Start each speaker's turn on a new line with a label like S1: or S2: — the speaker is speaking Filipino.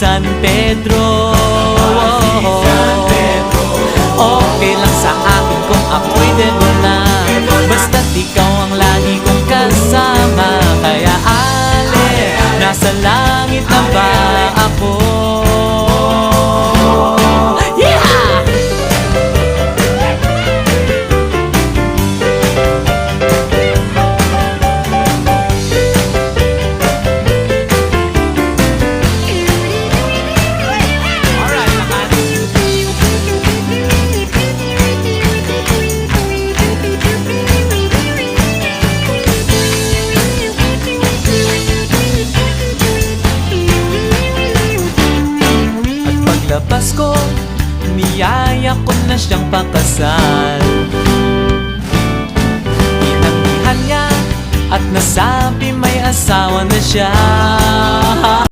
S1: San Pedro. Okay lang sa akin kung ako'y debo na, basta't ikaw ang lagi kong kasama. Kaya ale, nasa langit na ba ako? Yeah! Paglabas ko, niyaya ko na siyang pakasal. Inanggihan niya at nasabi may asawa na siya.